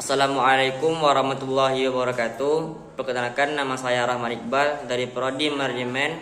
Assalamualaikum warahmatullahi wabarakatuh. Perkenalkan, nama saya Rahman Iqbal dari Prodi Manajemen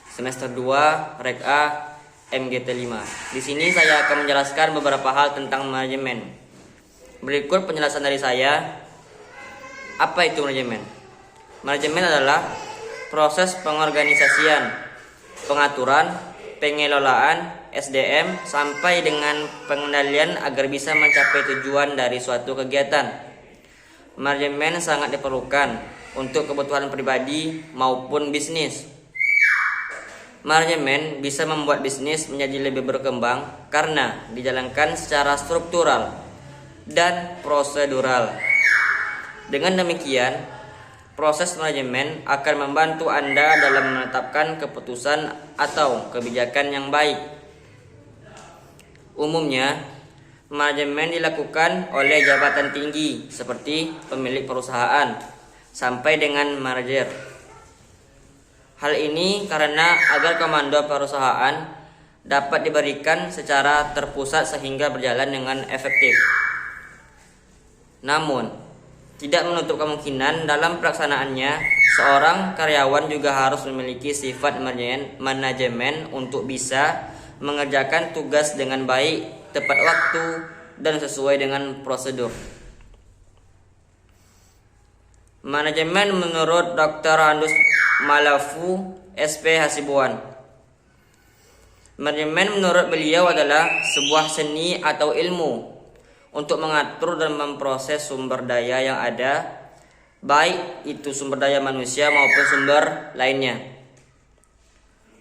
semester 2 Rek A MGT 5. Di sini saya akan menjelaskan beberapa hal tentang manajemen. Berikut penjelasan dari saya. Apa itu manajemen? Manajemen adalah proses pengorganisasian, pengaturan, pengelolaan SDM sampai dengan pengendalian agar bisa mencapai tujuan dari suatu kegiatan. Manajemen sangat diperlukan untuk kebutuhan pribadi maupun bisnis. Manajemen bisa membuat bisnis menjadi lebih berkembang karena dijalankan secara struktural dan prosedural. Dengan demikian, proses manajemen akan membantu Anda dalam menetapkan keputusan atau kebijakan yang baik. Umumnya, manajemen dilakukan oleh jabatan tinggi seperti pemilik perusahaan sampai dengan manajer. Hal ini karena agar komando perusahaan dapat diberikan secara terpusat sehingga berjalan dengan efektif. Namun, tidak menutup kemungkinan dalam pelaksanaannya, seorang karyawan juga harus memiliki sifat manajemen untuk bisa mengerjakan tugas dengan baik, tepat waktu, dan sesuai dengan prosedur. Manajemen menurut Dr. Handus Malafu, SP Hasibuan. Manajemen menurut beliau adalah sebuah seni atau ilmu untuk mengatur dan memproses sumber daya yang ada, baik itu sumber daya manusia maupun sumber lainnya.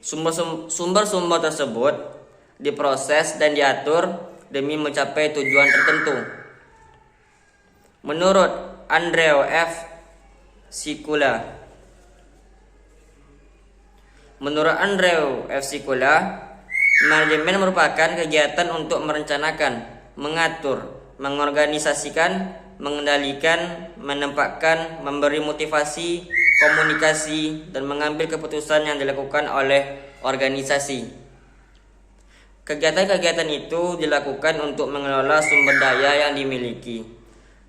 Sumber-sumber tersebut diproses dan diatur demi mencapai tujuan tertentu. Menurut Andrew F. Sikula, manajemen merupakan kegiatan untuk merencanakan, mengatur, mengorganisasikan, mengendalikan, menempatkan, memberi motivasi, komunikasi, dan mengambil keputusan yang dilakukan oleh organisasi. Kegiatan-kegiatan itu dilakukan untuk mengelola sumber daya yang dimiliki.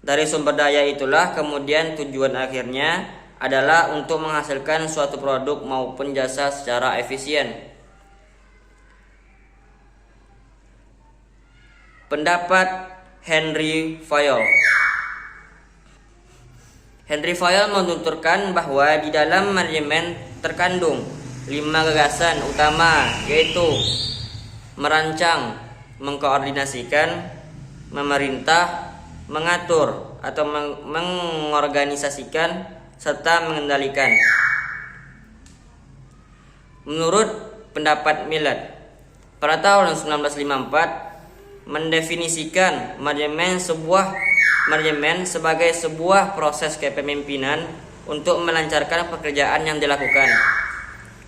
Dari sumber daya itulah kemudian tujuan akhirnya adalah untuk menghasilkan suatu produk maupun jasa secara efisien. Pendapat Henry Fayol. Henry Fayol menuturkan bahwa di dalam manajemen terkandung 5 gagasan utama, yaitu merancang, mengkoordinasikan, memerintah, mengatur atau mengorganisasikan, serta mengendalikan. Menurut pendapat Millett, pada tahun 1954 mendefinisikan manajemen sebagai sebuah proses kepemimpinan untuk melancarkan pekerjaan yang dilakukan.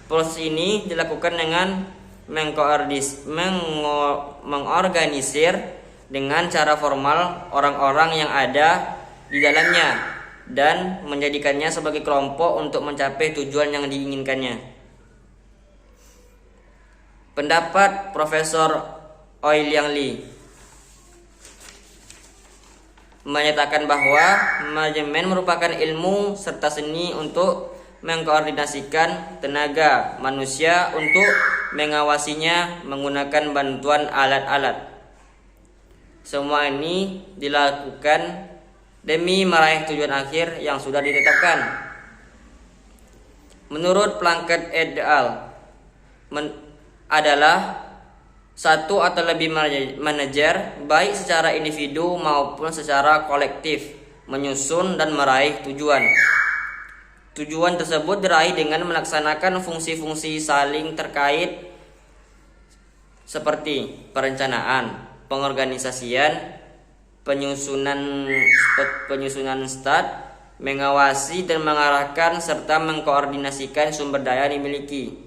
Proses ini dilakukan dengan mengorganisir dengan cara formal orang-orang yang ada di dalamnya dan menjadikannya sebagai kelompok untuk mencapai tujuan yang diinginkannya. Pendapat Profesor Oiliang Lee menyatakan bahwa manajemen merupakan ilmu serta seni untuk mengkoordinasikan tenaga manusia untuk mengawasinya menggunakan bantuan alat-alat. Semua ini dilakukan demi meraih tujuan akhir yang sudah ditetapkan. Menurut Plunkett et al. Adalah satu atau lebih manajer, baik secara individu maupun secara kolektif, menyusun dan meraih tujuan. Tujuan tersebut diraih dengan melaksanakan fungsi-fungsi saling terkait seperti perencanaan, pengorganisasian, penyusunan stat, mengawasi dan mengarahkan serta mengkoordinasikan sumber daya yang dimiliki.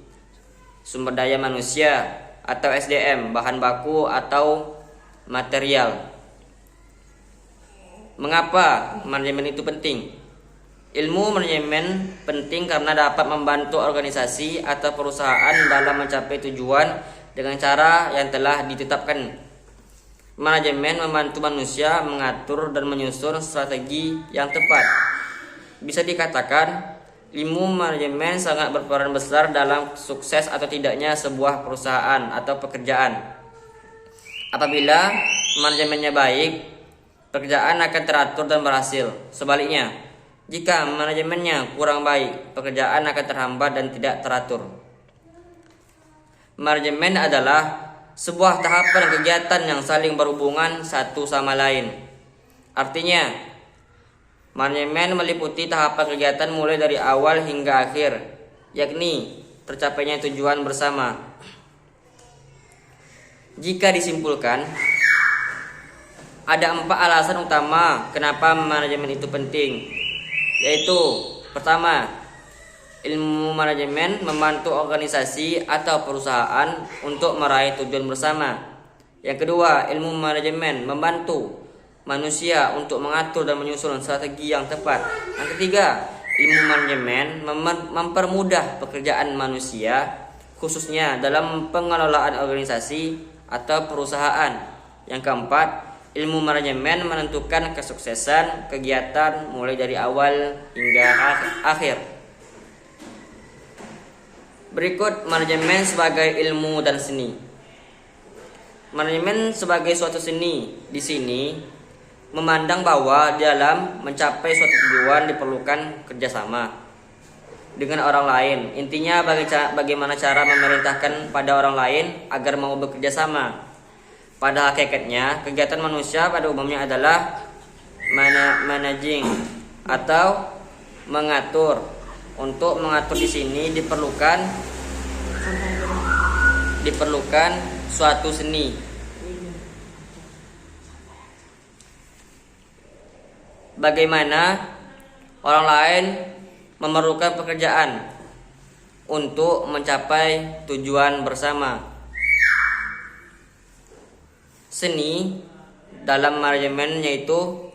Sumber daya manusia atau SDM, bahan baku atau material. Mengapa manajemen itu penting? Ilmu manajemen penting karena dapat membantu organisasi atau perusahaan dalam mencapai tujuan dengan cara yang telah ditetapkan. Manajemen membantu manusia mengatur dan menyusun strategi yang tepat. Bisa dikatakan, ilmu manajemen sangat berperan besar dalam sukses atau tidaknya sebuah perusahaan atau pekerjaan. Apabila manajemennya baik, pekerjaan akan teratur dan berhasil. Sebaliknya, jika manajemennya kurang baik, pekerjaan akan terhambat dan tidak teratur. Manajemen adalah sebuah tahapan kegiatan yang saling berhubungan satu sama lain. Artinya, manajemen meliputi tahapan kegiatan mulai dari awal hingga akhir, yakni tercapainya tujuan bersama. Jika disimpulkan, ada 4 alasan utama kenapa manajemen itu penting, yaitu pertama, ilmu manajemen membantu organisasi atau perusahaan untuk meraih tujuan bersama. Yang kedua, ilmu manajemen membantu manusia untuk mengatur dan menyusun strategi yang tepat. Yang ketiga, ilmu manajemen mempermudah pekerjaan manusia, khususnya dalam pengelolaan organisasi atau perusahaan. Yang keempat, ilmu manajemen menentukan kesuksesan kegiatan mulai dari awal hingga akhir. Berikut manajemen sebagai ilmu dan seni. Manajemen sebagai suatu seni di sini memandang bahwa dalam mencapai suatu tujuan diperlukan kerjasama dengan orang lain. Intinya bagaimana cara memerintahkan pada orang lain agar mau bekerja sama. Pada hakikatnya, kegiatan manusia pada umumnya adalah managing atau mengatur. Untuk mengatur di sini diperlukan suatu seni. Bagaimana orang lain memerlukan pekerjaan untuk mencapai tujuan bersama. Seni dalam manajemen yaitu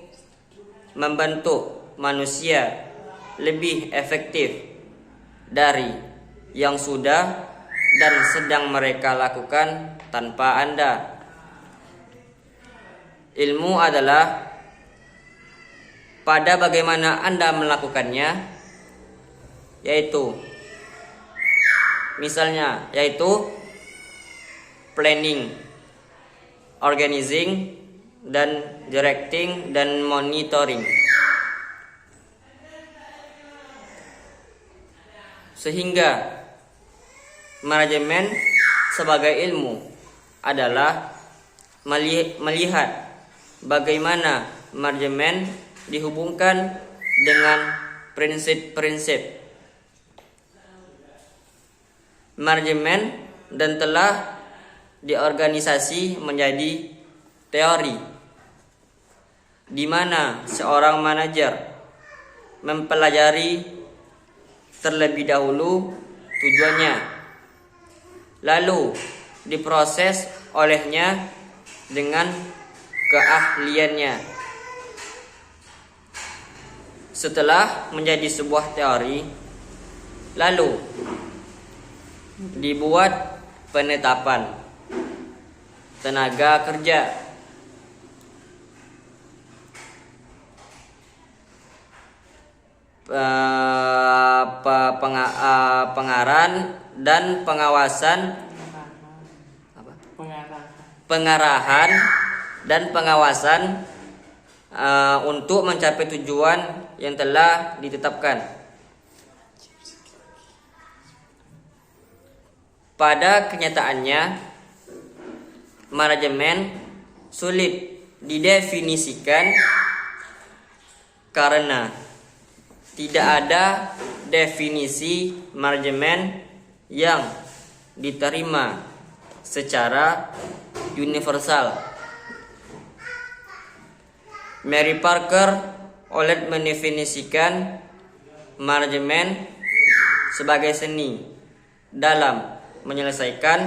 membentuk manusia lebih efektif dari yang sudah dan sedang mereka lakukan tanpa Anda. Ilmu adalah pada bagaimana Anda melakukannya, yaitu planning, organizing, dan directing dan monitoring. Sehingga manajemen sebagai ilmu adalah melihat bagaimana manajemen dihubungkan dengan prinsip-prinsip manajemen dan telah diorganisasi menjadi teori, di mana seorang manajer mempelajari terlebih dahulu tujuannya, lalu diproses olehnya dengan keahliannya. Setelah menjadi sebuah teori, lalu dibuat penetapan tenaga kerja, pengarahan dan pengawasan, pengarahan dan pengawasan untuk mencapai tujuan yang telah ditetapkan. Pada kenyataannya, manajemen sulit didefinisikan karena tidak ada definisi manajemen yang diterima secara universal. Mary Parker oleh mendefinisikan manajemen sebagai seni dalam menyelesaikan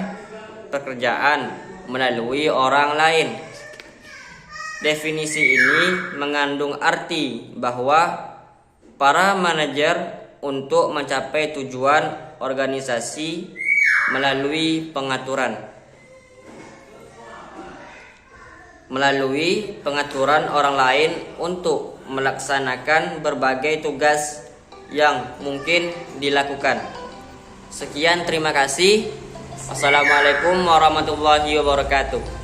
pekerjaan melalui orang lain. Definisi ini mengandung arti bahwa para manajer untuk mencapai tujuan organisasi melalui pengaturan, melalui pengaturan orang lain untuk melaksanakan berbagai tugas yang mungkin dilakukan. Sekian, terima kasih. Wassalamualaikum warahmatullahi wabarakatuh.